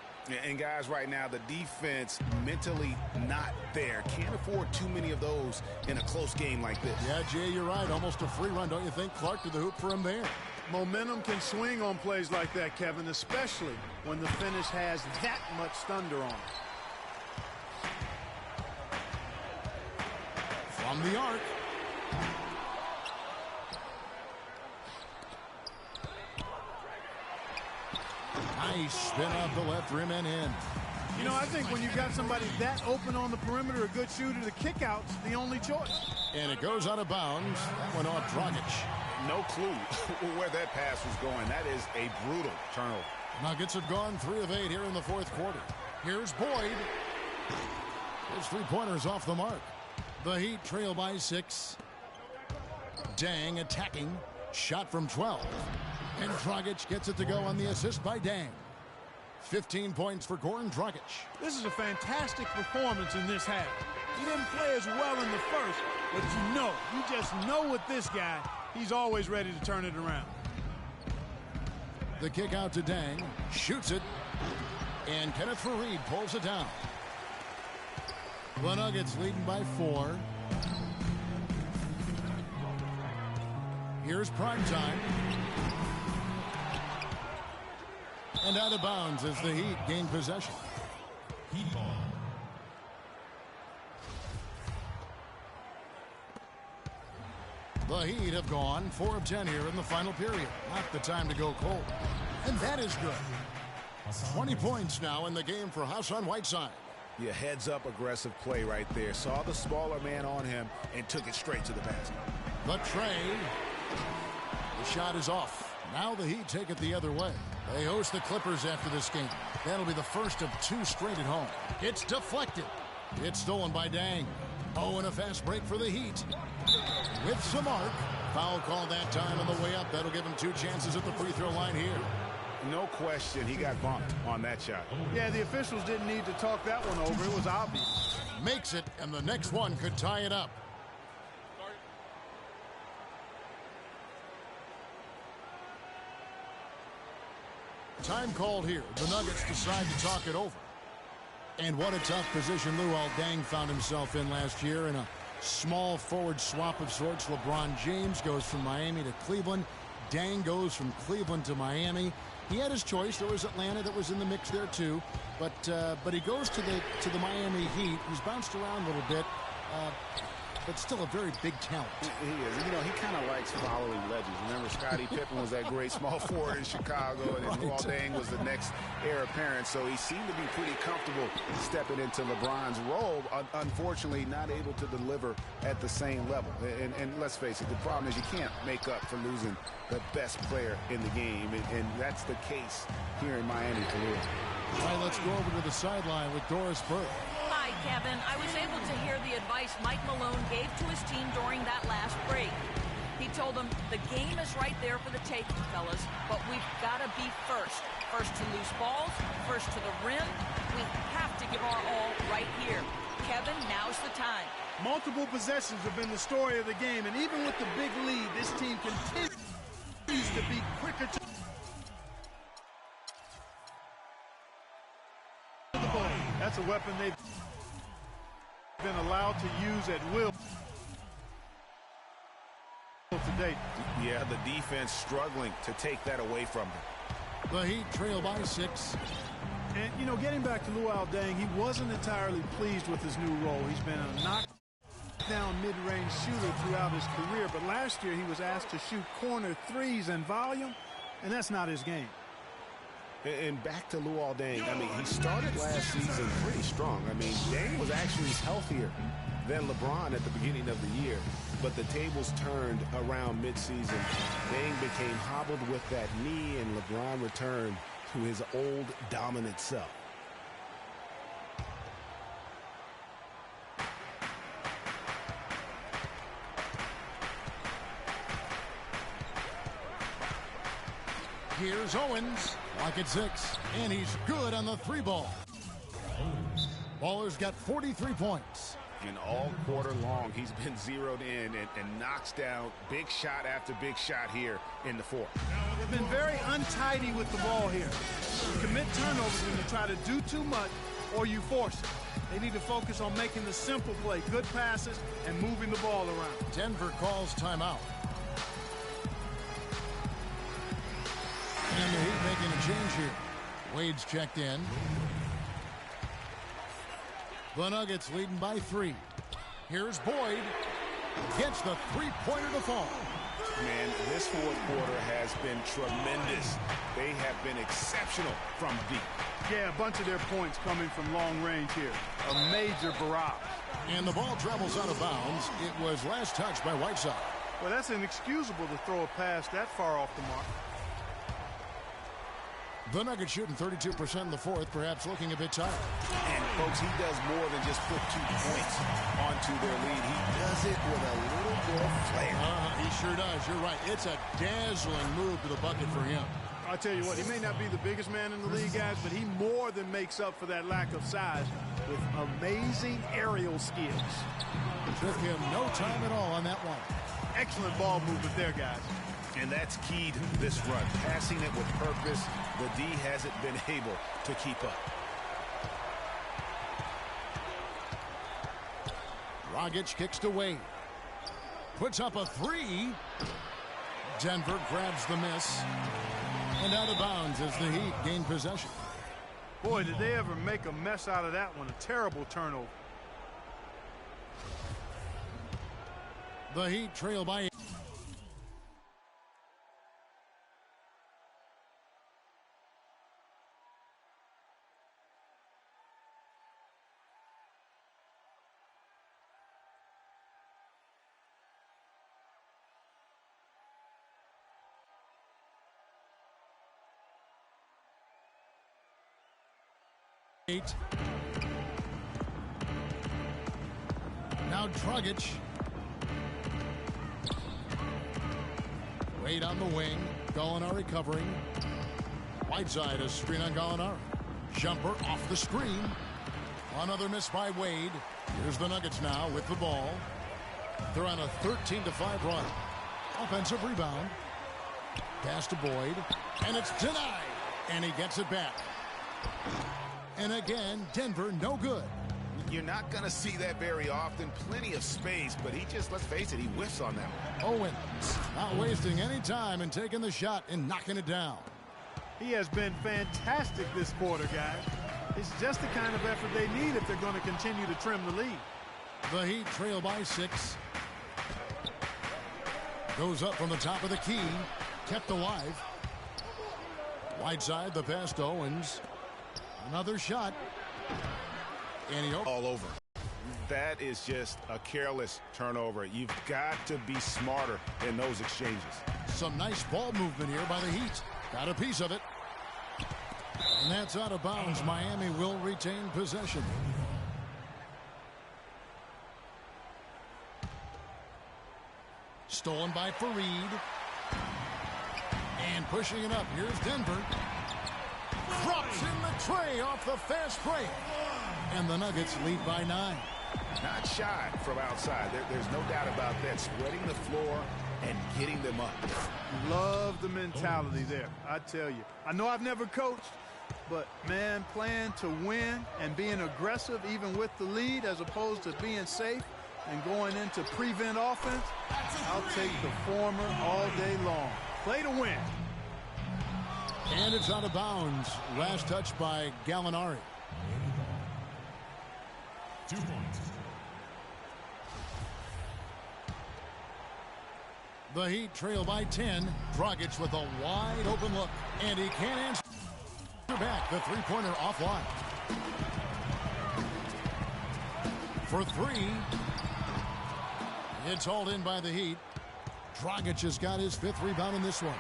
And guys, right now, the defense mentally not there. Can't afford too many of those in a close game like this. Yeah, Jay, you're right. Almost a free run, don't you think? Clark to the hoop for him there. Momentum can swing on plays like that, Kevin, especially when the finish has that much thunder on it. From the arc. Nice spin off the left rim and in. You know, I think when you've got somebody that open on the perimeter, a good shooter, the kickout's the only choice. And it goes out of bounds. That went off Dragic. No clue where that pass was going. That is a brutal turnover. Nuggets have gone 3 of 8 here in the fourth quarter. Here's Boyd. His 3-pointer's off the mark. The Heat trail by 6. Dang attacking. Shot from 12. And Dragic gets it to go on the assist by Dang. 15 points for Goran Dragic. This is a fantastic performance in this half. He didn't play as well in the first, but you just know with this guy, he's always ready to turn it around. The kick out to Dang, shoots it, and Kenneth Faried pulls it down. The Nuggets leading by 4. Here's prime time. And out of bounds as the Heat gain possession. Heat ball. The Heat have gone 4 of 10 here in the final period. Not the time to go cold. And that is good. 20 points now in the game for Hassan Whiteside. Yeah, heads-up aggressive play right there. Saw the smaller man on him and took it straight to the basket. The tray. The shot is off. Now the Heat take it the other way. They host the Clippers after this game. That'll be the first of 2 straight at home. It's deflected. It's stolen by Dang. Oh, and a fast break for the Heat. With some arc. Foul call that time on the way up. That'll give him 2 chances at the free throw line here. No question, he got bumped on that shot. Yeah, the officials didn't need to talk that one over. It was obvious. Makes it, and the next one could tie it up. Time called here. The Nuggets decide to talk it over. And what a tough position Luol Deng found himself in last year in a small forward swap of sorts. LeBron James goes from Miami to Cleveland. Deng goes from Cleveland to Miami. He had his choice. There was Atlanta that was in the mix there too, but he goes to the Miami Heat. He's bounced around a little bit, but still a very big talent. He is. You know, he kind of likes following legends. Remember, Scottie Pippen was that great small forward in Chicago, and Luol Deng was the next heir apparent. So he seemed to be pretty comfortable stepping into LeBron's role. Unfortunately, not able to deliver at the same level. And let's face it, the problem is you can't make up for losing the best player in the game, and that's the case here in Miami for Luol. All right, let's go over to the sideline with Doris Burke. Hi, Kevin. I was able to hear the advice Mike Malone gave to his team during that last break. He told them, the game is right there for the taking, fellas, but we've got to be first. First to loose balls, first to the rim. We have to give our all right here. Kevin, now's the time. Multiple possessions have been the story of the game, and even with the big lead, this team continues to be quicker to the ball. That's a weapon they've been allowed to use at will to date. Yeah, the defense struggling to take that away from them. The Heat trail by 6. And, you know, getting back to Luol Deng, he wasn't entirely pleased with his new role. He's been a knockdown mid-range shooter throughout his career, but last year he was asked to shoot corner threes in volume, and that's not his game. And back to Luol Deng, I mean, he started last season pretty strong. I mean, Deng was actually healthier than LeBron at the beginning of the year, but the tables turned around midseason. Deng became hobbled with that knee, and LeBron returned to his old dominant self. Here's Owens. Lock at 6. And he's good on the 3-ball. Baller's got 43 points. And all quarter long, he's been zeroed in and knocks down big shot after big shot here in the fourth. They've been very untidy with the ball here. You commit turnovers when you try to do too much or you force it. They need to focus on making the simple play, good passes, and moving the ball around. Denver calls timeout. And the Heat making a change here. Wade's checked in. The Nuggets leading by 3. Here's Boyd. Gets the 3-pointer to fall. Man, this fourth quarter has been tremendous. They have been exceptional from deep. Yeah, a bunch of their points coming from long range here. A major barrage. And the ball travels out of bounds. It was last touched by Whiteside. Well, that's inexcusable to throw a pass that far off the mark. The Nuggets shooting 32% in the fourth, perhaps looking a bit tired. And, folks, he does more than just put 2 points onto their lead. He does it with a little more flair. He sure does. You're right. It's a dazzling move to the bucket for him. I'll tell you what, he may not be the biggest man in the league, guys, but he more than makes up for that lack of size with amazing aerial skills. Took him no time at all on that one. Excellent ball movement there, guys. And that's key to this run. Passing it with purpose. The D hasn't been able to keep up. Dragic kicks to Wade. Puts up a three. Denver grabs the miss. And out of bounds as the Heat gain possession. Boy, did they ever make a mess out of that one. A terrible turnover. The Heat trail by 8. Now Dragic. Wade on the wing. Gallinari covering. Whiteside a screen on Gallinari. Jumper off the screen. Another miss by Wade. Here's the Nuggets now with the ball. They're on a 13-5 run. Offensive rebound. Pass to Boyd. And it's denied. And he gets it back. And again, Denver no good. You're not going to see that very often. Plenty of space, but he just, let's face it, he whiffs on that one. Owens not wasting any time and taking the shot and knocking it down. He has been fantastic this quarter, guys. It's just the kind of effort they need if they're going to continue to trim the lead. The Heat trail by 6. Goes up from the top of the key. Kept alive. Whiteside, the pass to Owens. Another shot. And he all over. That is just a careless turnover. You've got to be smarter in those exchanges. Some nice ball movement here by the Heat. Got a piece of it. And that's out of bounds. Miami will retain possession. Stolen by Fareed. And pushing it up. Here's Denver. Drops in the tray off the fast break. And the Nuggets lead by 9. Not shy from outside. There's no doubt about that. Spreading the floor and getting them up. Love the mentality there, I tell you. I know I've never coached, but, man, playing to win and being aggressive even with the lead as opposed to being safe and going into prevent offense, I'll take the former all day long. Play to win. And it's out of bounds. Last touch by Gallinari. 2 points. The Heat trail by 10. Dragic with a wide open look. And he can't answer back. The three-pointer offline. For 3. It's hauled in by the Heat. Dragic has got his 5th rebound in this one.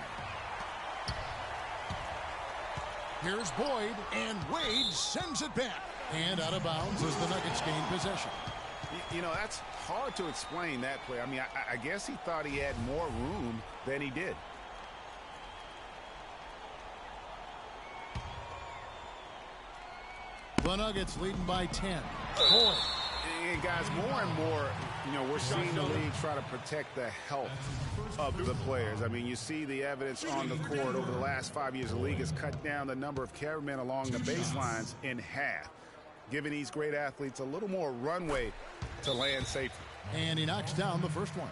Here's Boyd, and Wade sends it back. And out of bounds as the Nuggets gain possession. You know, that's hard to explain that play. I mean, I guess he thought he had more room than he did. The Nuggets leading by 10. Boyd. And guys, more and more, you know, we're seeing the league try to protect the health of the players. I mean, you see the evidence on the court over the last 5 years. The league has cut down the number of cameramen along the baselines in half, giving these great athletes a little more runway to land safely. And he knocks down the first one.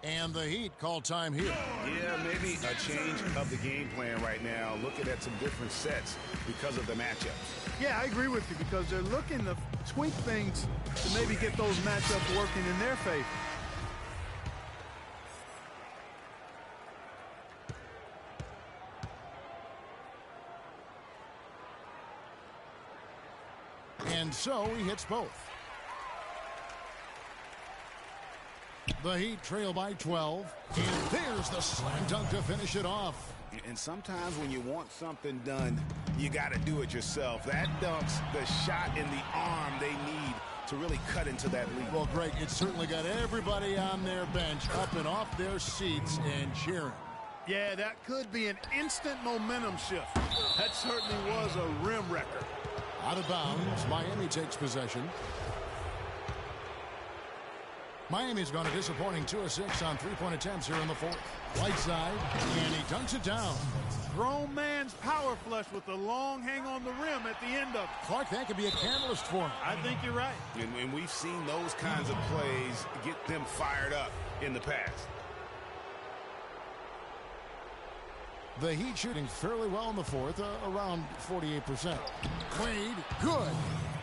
And the Heat call time here. Yeah, maybe a change of the game plan right now, looking at some different sets because of the matchups. Yeah, I agree with you because they're looking to tweak things to maybe get those matchups working in their favor. And so he hits both. The Heat trail by 12. And there's the slam dunk to finish it off. And sometimes when you want something done, you got to do it yourself. That dunk's the shot in the arm they need to really cut into that lead. Well, Greg, it certainly got everybody on their bench up and off their seats and cheering. Yeah, that could be an instant momentum shift. That certainly was a rim wrecker. Out of bounds, Miami takes possession. Miami's gone a disappointing 2 of 6 on three-point attempts here in the fourth. Right side, and he dunks it down. Grown man's power flush with a long hang on the rim at the end of it. Clark, that could be a catalyst for him. I think you're right. And we've seen those kinds of plays get them fired up in the past. The Heat shooting fairly well in the fourth, around 48%. Wade, good.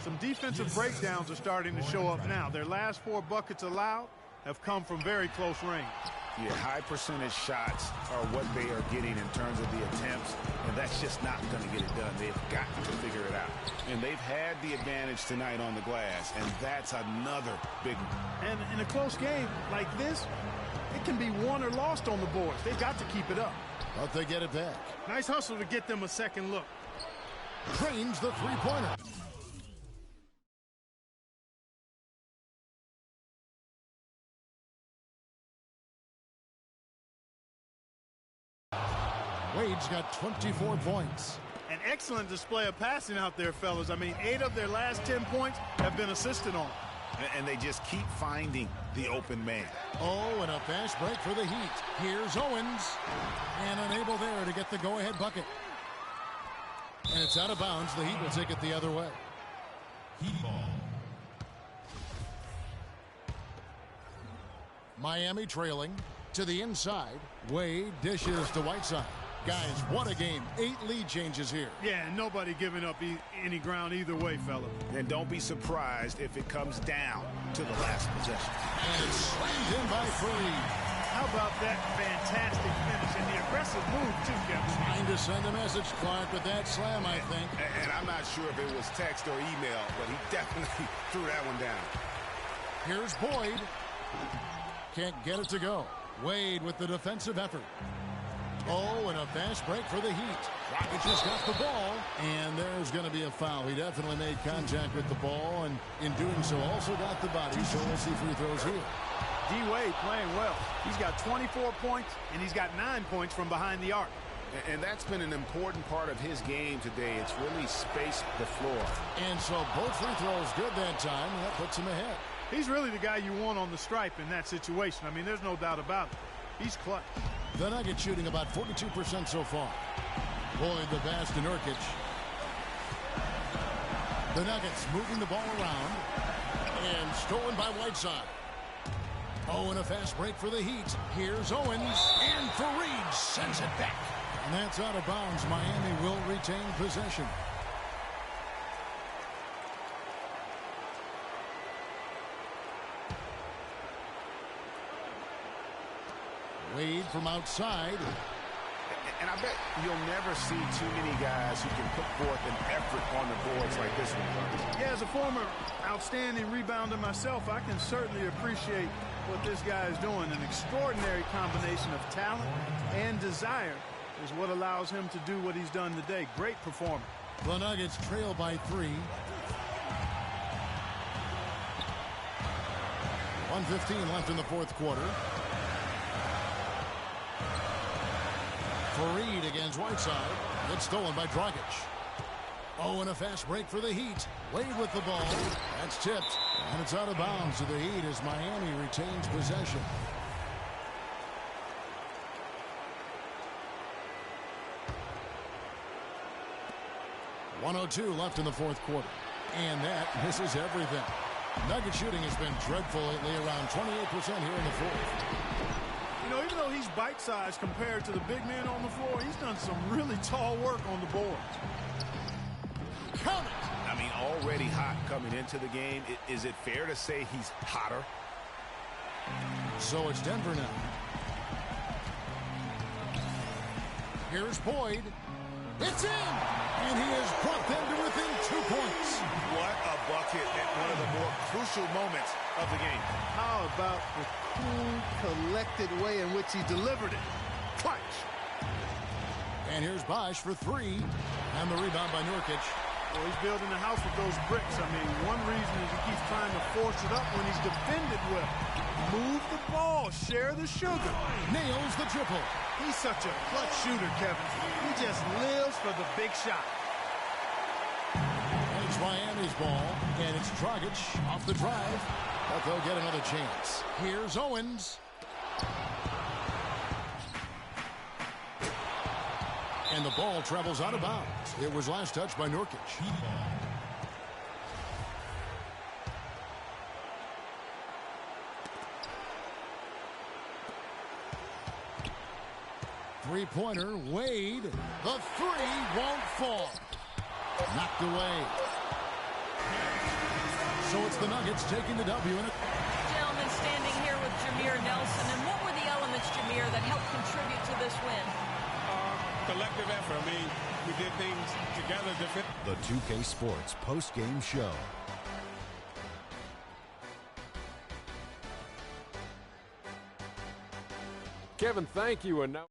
Some defensive breakdowns are starting to show up now. Their last 4 buckets allowed have come from very close range. Yeah, high percentage shots are what they are getting in terms of the attempts, and that's just not going to get it done. They've got to figure it out. And they've had the advantage tonight on the glass, and that's another big one. And in a close game like this, it can be won or lost on the boards. They've got to keep it up. But they get it back. Nice hustle to get them a second look. Trains the three-pointer. Wade's got 24 points. An excellent display of passing out there, fellas. I mean, 8 of their last 10 points have been assisted on. And they just keep finding the open man. Oh, and a fast break for the Heat. Here's Owens. And unable there to get the go-ahead bucket. And it's out of bounds. The Heat will take it the other way. Heat ball. Miami trailing to the inside. Wade dishes to Whiteside. Guys, what a game. 8 lead changes here. Yeah, nobody giving up any ground either way, fella. And don't be surprised if it comes down to the last possession. And it's slammed in by Fareed. How about that fantastic finish and the aggressive move, too, Kevin? Trying to send a message, Clark, with that slam, I think. And I'm not sure if it was text or email, but he definitely threw that one down. Here's Boyd. Can't get it to go. Wade with the defensive effort. Oh, and a fast break for the Heat. Rockets just got the ball, and there's going to be a foul. He definitely made contact with the ball, and in doing so also got the body, so we'll see free throws here. D-Wade playing well. He's got 24 points, and he's got 9 points from behind the arc. And that's been an important part of his game today. It's really spaced the floor. And so both free throws good that time, and that puts him ahead. He's really the guy you want on the stripe in that situation. I mean, there's no doubt about it. He's clutch. The Nuggets shooting about 42% so far. Boyd the pass to Nurkic. The Nuggets moving the ball around. And stolen by Whiteside. Oh, and a fast break for the Heat. Here's Owens. And Fareed sends it back. And that's out of bounds. Miami will retain possession. Wade from outside. And I bet you'll never see too many guys who can put forth an effort on the boards like this one. Yeah, as a former outstanding rebounder myself, I can certainly appreciate what this guy is doing. An extraordinary combination of talent and desire is what allows him to do what he's done today. Great performance. The Nuggets trail by 3. 1:15 left in the fourth quarter. Fareed against Whiteside. It's stolen by Dragic. Oh, and a fast break for the Heat. Wade with the ball. That's tipped. And it's out of bounds to the Heat as Miami retains possession. .102 left in the fourth quarter. And that misses everything. Nugget shooting has been dreadful lately, around 28% here in the fourth. You know, even though he's bite-sized compared to the big man on the floor, he's done some really tall work on the boards. Count it! I mean, already hot coming into the game. Is it fair to say he's hotter? So it's Denver now. Here's Boyd. It's in! And he has brought them to within 2 points. What a bucket at one of the more crucial moments of the game. How about the cool, collected way in which he delivered it? Clutch! And here's Bosh for 3. And the rebound by Nurkic. Well, he's building a house with those bricks. I mean, one reason is he keeps trying to force it up when he's defended well. Move the ball, share the sugar. Nails the triple. He's such a clutch shooter, Kevin. He just lives for the big shot. And it's Miami's ball, and it's Dragic off the drive, but they'll get another chance. Here's Owens. And the ball travels out of bounds. It was last touched by Nurkic. Three-pointer, Wade. The three won't fall. Knocked away. So it's the Nuggets taking the W. Gentlemen, standing here with Jameer Nelson. And what were the elements, Jameer, that helped contribute to this win? Collective effort. I mean, we did things together. The 2K Sports post-game show. Kevin, thank you. And now